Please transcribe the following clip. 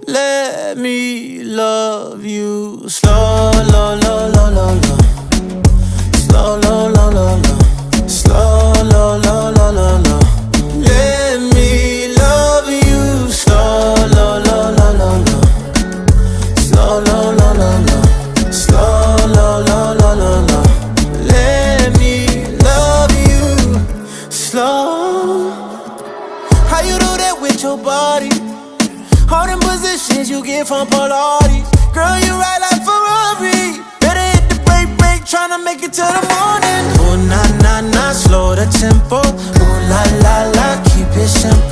Let me love you slow, low, low, low, low, low. Slow, low, low, low, low. Slow, low, low, low, low, low. Let me love you slow, low, low, low, low, low. Slow, low, low, low, low. Slow, low, low, low, low, low. Let me love you slow. How you do that with your body? All them positions you get from Pilates. Girl, you ride like Ferrari. Better hit the brake, tryna make it to the morning. Oh, nah, nah, nah, slow the tempo. Oh, la, la, la, keep it simple.